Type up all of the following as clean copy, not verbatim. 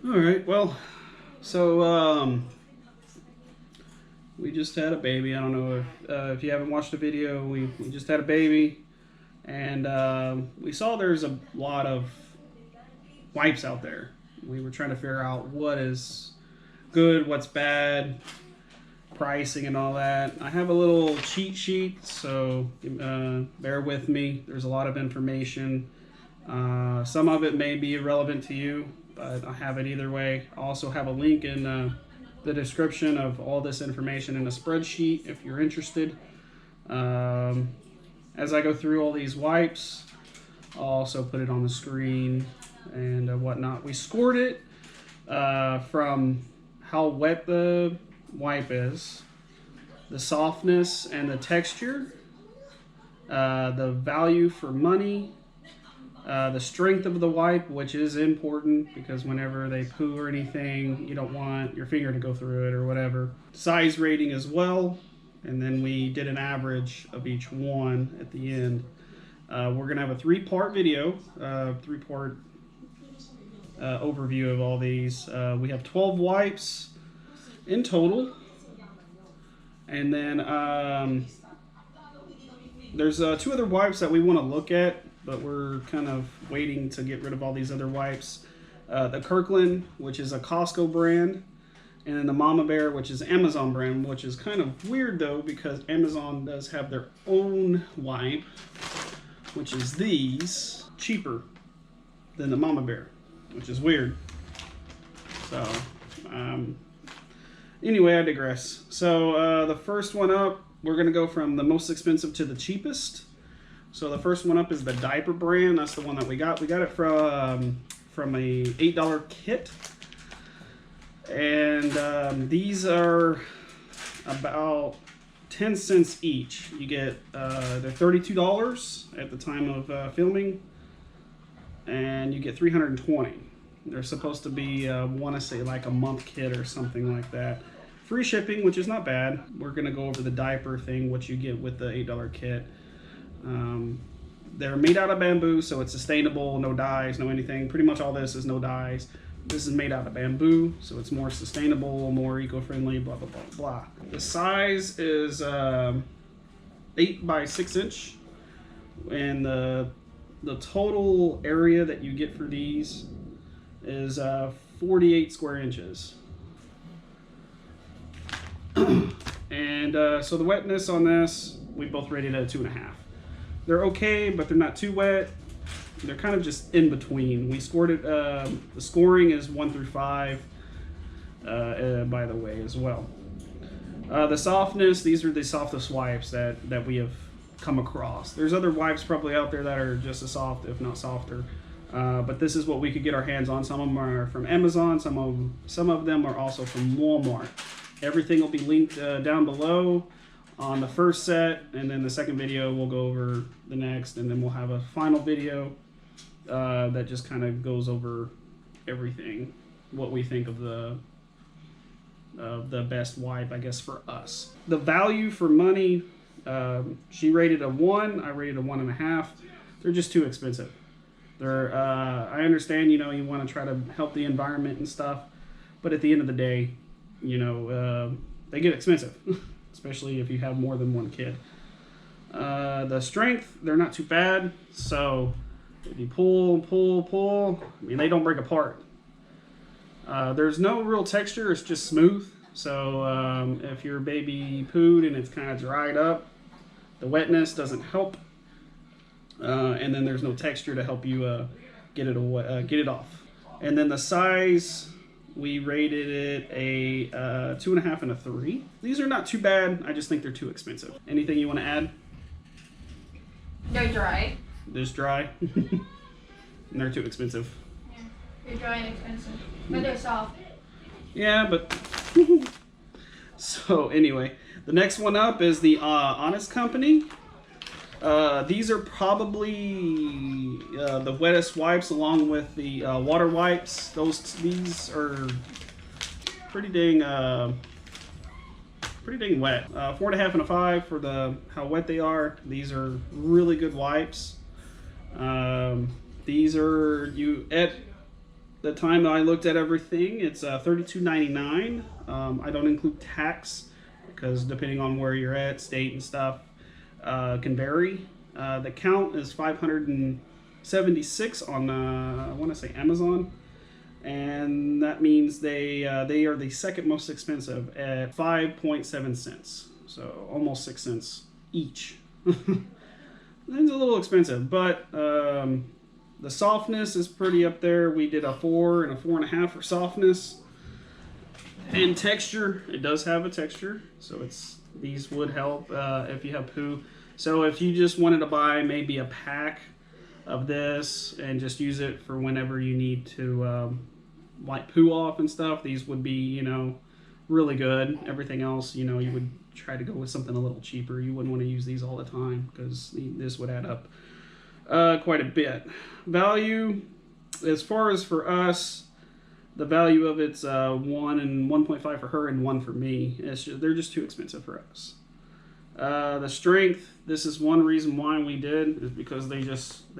All right, well, we just had a baby. I don't know if you haven't watched the video. We just had a baby, and we saw there's a lot of wipes out there. We were trying to figure out what is good, what's bad, pricing and all that. I have a little cheat sheet, so bear with me. There's a lot of information. Some of it may be irrelevant to you, but I have it either way. I also have a link in the description of all this information in a spreadsheet if you're interested. As I go through all these wipes, I'll also put it on the screen and whatnot. We scored it from how wet the wipe is, the softness and the texture, the value for money, the strength of the wipe, which is important because whenever they poo or anything, you don't want your finger to go through it or whatever. Size rating as well, and then we did an average of each one at the end. We're gonna have a three-part video, three-part overview of all these. We have 12 wipes in total, and then there's two other wipes that we want to look at, but we're kind of waiting to get rid of all these other wipes. The Kirkland, which is a Costco brand, and then the Mama Bear, which is Amazon brand, which is kind of weird though because Amazon does have their own wipe, which is these, cheaper than the Mama Bear, which is weird. So anyway, I digress. So the first one up, we're gonna go from the most expensive to the cheapest. So the first one up is the Diaper Brand. That's the one that we got. We got it from a $8 kit. And these are about 10 cents each. You get, they're $32 at the time of filming. And you get 320. They're supposed to be, I want to say like a month kit or something like that. Free shipping, which is not bad. We're going to go over the diaper thing, what you get with the $8 kit. They're made out of bamboo, so it's sustainable, no dyes, no anything. Pretty much all this is no dyes. This is made out of bamboo, so it's more sustainable, more eco-friendly, blah, blah, blah, blah. The size is 8 by 6 inch, and the total area that you get for these is 48 square inches. And so the wetness on this, we both rated it a 2.5. They're okay, but they're not too wet. They're kind of just in between. We scored it, the scoring is 1 through 5, by the way, as well. The softness, these are the softest wipes that we have come across. There's other wipes probably out there that are just as soft, if not softer. But this is what we could get our hands on. Some of them are from Amazon, some of them are also from Walmart. Everything will be linked down below on the first set, and then the second video we'll go over the next, and then we'll have a final video that just kind of goes over everything, what we think of the best wipe, I guess, for us. The value for money, she rated a 1, I rated a 1.5. They're just too expensive. They're I understand, you know, you want to try to help the environment and stuff, but at the end of the day, you know, they get expensive. Especially if you have more than one kid. The strength, they're not too bad. So if you pull, I mean, they don't break apart. There's no real texture, it's just smooth. So if your baby pooed and it's kind of dried up, the wetness doesn't help. And then there's no texture to help you get it off. And then the size, we rated it a 2.5 and a 3. These are not too bad. I just think they're too expensive. Anything you want to add? They're dry. They're dry. And they're too expensive. Yeah, they're dry and expensive, but they're soft. Yeah, but so anyway, the next one up is the Honest Company. These are probably the wettest wipes, along with the water wipes. These are pretty dang wet. 4.5 and a 5 for how wet they are. These are really good wipes. These are the time I looked at everything, it's $32.99. I don't include tax because depending on where you're at, state and stuff can vary. The count is 576 on I want to say Amazon, and that means they are the second most expensive at 5.7 cents, so almost 6 cents each. It's a little expensive, but the softness is pretty up there. We did a 4 and a 4.5 for softness. And texture, it does have a texture, so these would help if you have poo. So if you just wanted to buy maybe a pack of this and just use it for whenever you need to wipe poo off and stuff, these would be, really good. Everything else, you would try to go with something a little cheaper. You wouldn't want to use these all the time because this would add up quite a bit. Value, as far as for us, the value of it's 1 and 1.5 for her and 1 for me. They're just too expensive for us. The strength, this is one reason why we did, is because they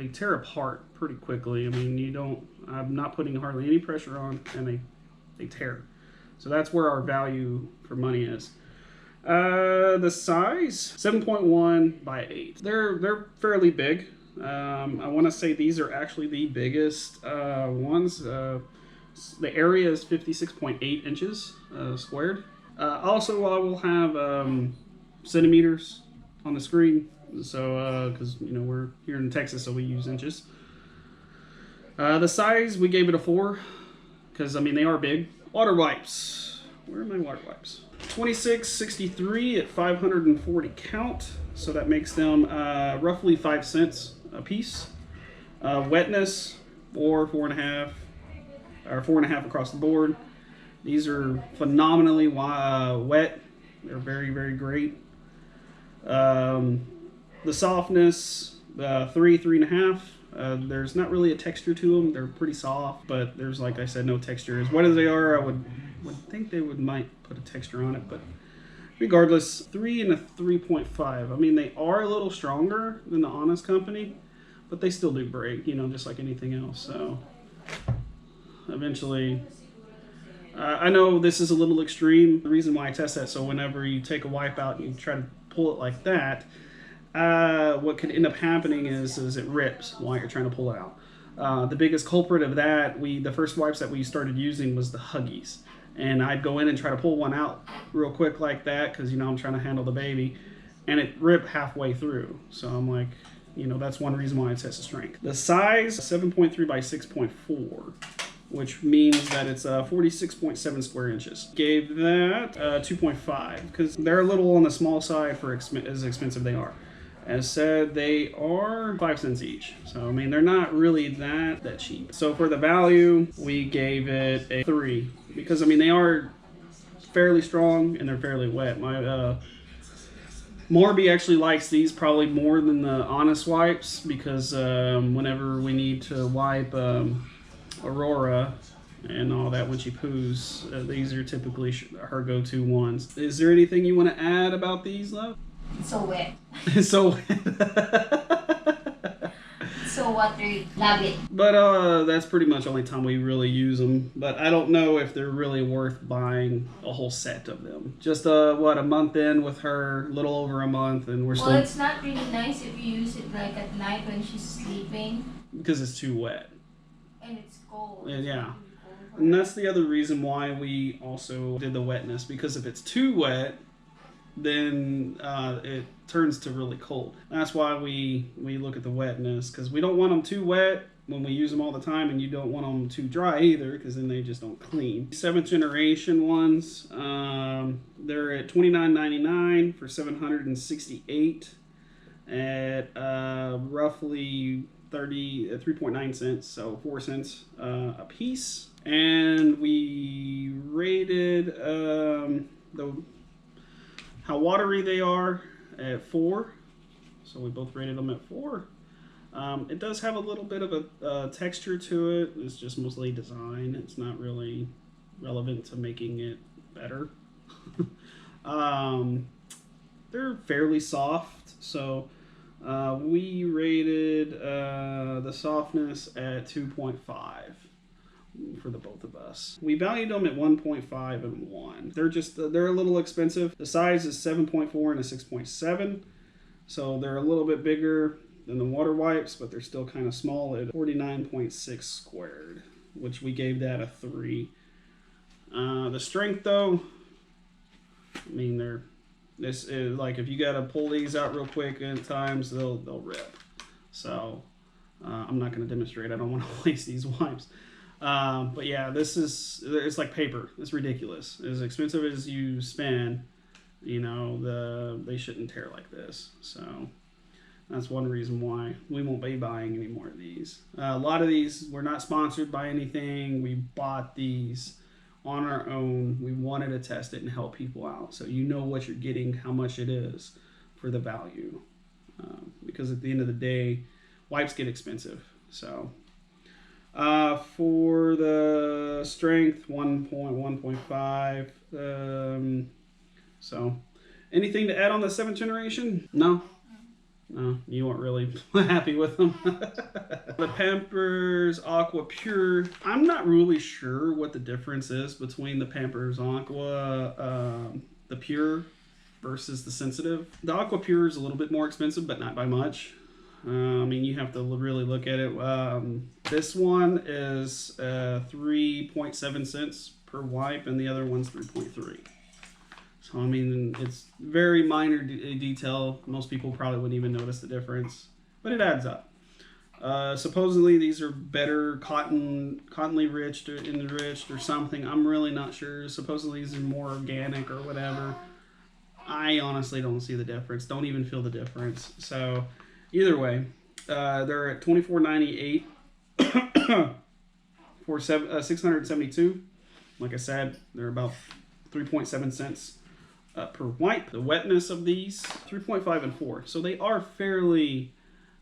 tear apart pretty quickly. I mean, I'm not putting hardly any pressure on, and they tear. So that's where our value for money is. The size, 7.1 by 8. They're fairly big. I want to say these are actually the biggest ones. The area is 56.8 inches squared. Also, I will have centimeters on the screen. So, because we're here in Texas, so we use inches. The size, we gave it a 4, because they are big. Water wipes. Where are my water wipes? 26.63 at 540 count. So that makes them roughly 5 cents a piece. Wetness, 4.5, or 4.5 across the board. These are phenomenally wet. They're very, very great. The softness, 3.5. There's not really a texture to them. They're pretty soft, but there's, like I said, no texture. As wet as they are, I would think they might put a texture on it, but regardless, 3 and a 3.5. They are a little stronger than the Honest Company, but they still do break, just like anything else. So eventually, I know this is a little extreme. The reason why I test that, so whenever you take a wipe out and you try to pull it like that, what could end up happening is it rips while you're trying to pull it out. The biggest culprit of that, the first wipes that we started using was the Huggies. And I'd go in and try to pull one out real quick like that because, I'm trying to handle the baby. And it ripped halfway through. So I'm like, that's one reason why I test the strength. The size, 7.3 by 6.4, which means that it's 46.7 square inches. Gave that 2.5 because they're a little on the small side for as expensive they are. As said, they are 5 cents each. So, they're not really that cheap. So for the value, we gave it a 3. Because, they are fairly strong and they're fairly wet. My Morby actually likes these probably more than the Honest wipes because whenever we need to wipe Aurora and all that when she poos, these are typically her go-to ones. Is there anything you want to add about these, love? It's so wet. So So watery. Love it. But that's pretty much the only time we really use them. But I don't know if they're really worth buying a whole set of them. Just a month in with her, a little over a month, and we're still. Well, it's not really nice if you use it like at night when she's sleeping. Because it's too wet. And it's cold. Yeah. And that's the other reason why we also did the wetness. Because if it's too wet, then it turns to really cold. That's why we look at the wetness, because we don't want them too wet when we use them all the time, and you don't want them too dry either, because then they just don't clean. 7th generation ones, they're at $29.99 for 768 at roughly 3.9 cents, so 4 cents a piece. And we rated how watery they are at 4. So we both rated them at 4. It does have a little bit of a texture to it. It's just mostly design. It's not really relevant to making it better. They're fairly soft. So we rated the softness at 2.5. for the both of us. We valued them at 1.5 and 1. They're a little expensive. The size is 7.4 and a 6.7. So they're a little bit bigger than the water wipes, but they're still kind of small at 49.6 squared, which we gave that a 3. The strength though, I mean, this is like, if you gotta pull these out real quick at times, they'll rip. So I'm not gonna demonstrate. I don't want to waste these wipes. But yeah, it's like paper. It's ridiculous. As expensive as you spend, you know, they shouldn't tear like this. So that's one reason why we won't be buying any more of these. A lot of these, we're not sponsored by anything. We bought these on our own. We wanted to test it and help people out, so you know what you're getting, how much it is for the value, because at the end of the day, wipes get expensive. So for the strength, 1.5. So anything to add on the 7th generation? No, you weren't really happy with them. The Pampers AquaPure, I'm not really sure what the difference is between the Pampers Aqua, the Pure versus the Sensitive. The AquaPure is a little bit more expensive, but not by much. I mean, you have to really look at it. This one is 3.7 cents per wipe, and the other one's 3.3. So, I mean, it's very minor detail. Most people probably wouldn't even notice the difference, but it adds up. Supposedly, these are better cottonly enriched or something. I'm really not sure. Supposedly, these are more organic or whatever. I honestly don't see the difference. Don't even feel the difference. So, either way, they're at $24.98 for 672. Like I said, they're about 3.7 cents per wipe. The wetness of these, 3.5 and 4. So they are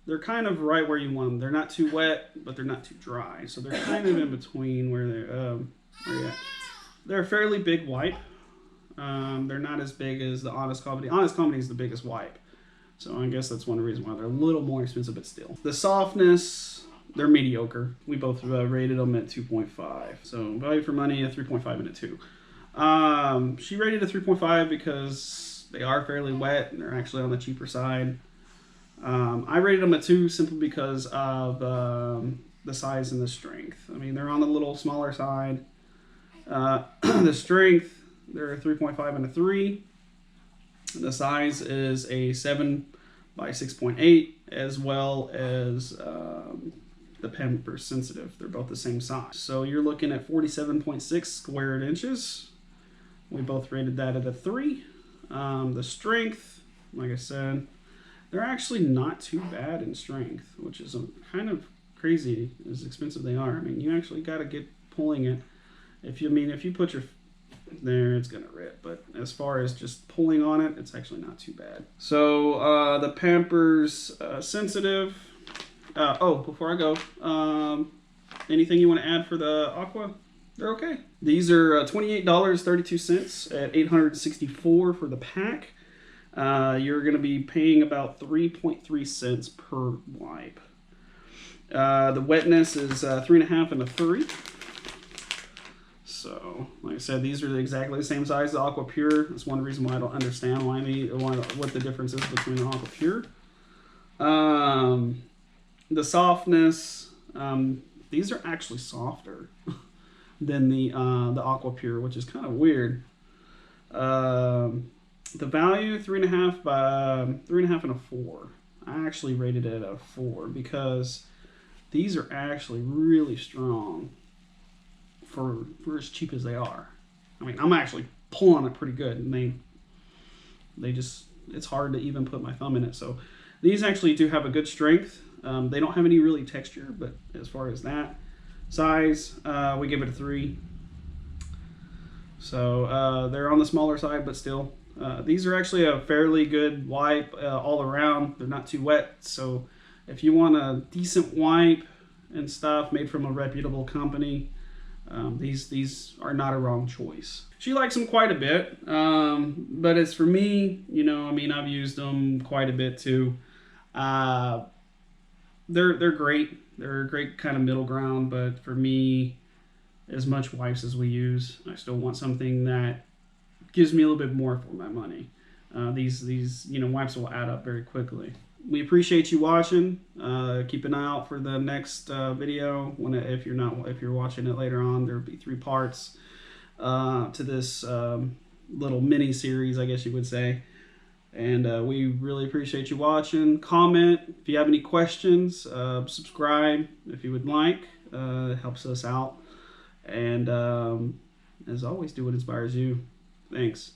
they're kind of right where you want them. They're not too wet, but they're not too dry. So they're kind of in between where they're at. They're a fairly big wipe. They're not as big as the Honest Comedy. Honest Comedy is the biggest wipe. So I guess that's one reason why they're a little more expensive, but still. The softness, they're mediocre. We both rated them at 2.5. So value for money, a 3.5 and a 2. She rated a 3.5 because they are fairly wet and they're actually on the cheaper side. I rated them a 2 simply because of the size and the strength. I mean, they're on the little smaller side. The strength, they're a 3.5 and a 3. The size is a 7 by 6.8, as well as the Pampers Sensitive. They're both the same size. So you're looking at 47.6 squared inches. We both rated that at a 3. The strength, like I said, they're actually not too bad in strength, which is kind of crazy as expensive they are. I mean, you actually got to get pulling it. If you put your there, it's gonna rip, but as far as just pulling on it, it's actually not too bad. So the Pampers Sensitive. Before I go, anything you want to add for the Aqua? They're okay. These are $28.32 at 864 for the pack. You're going to be paying about 3.3 cents per wipe. The wetness is 3.5 and a 3. So, like I said, these are exactly the same size as the AquaPure. That's one reason why I don't understand what the difference is between the AquaPure. The softness, these are actually softer than the AquaPure, which is kind of weird. The value, 3.5 and a 4. I actually rated it a 4 because these are actually really strong for as cheap as they are. I mean, I'm actually pulling it pretty good, and they just, it's hard to even put my thumb in it. So these actually do have a good strength. They don't have any really texture, but as far as that size, we give it a 3. So they're on the smaller side, but still. These are actually a fairly good wipe all around. They're not too wet, so if you want a decent wipe and stuff made from a reputable company, these are not a wrong choice. She likes them quite a bit, but as for me, I mean, I've used them quite a bit too. They're great. They're a great kind of middle ground, but for me, as much wipes as we use. I still want something that gives me a little bit more for my money. These wipes will add up very quickly. We appreciate you watching. Keep an eye out for the next video. If you're watching it later on, there'll be 3 parts to this little mini series, I guess you would say. And we really appreciate you watching. Comment if you have any questions. Subscribe if you would like. It helps us out. And as always, do what inspires you. Thanks.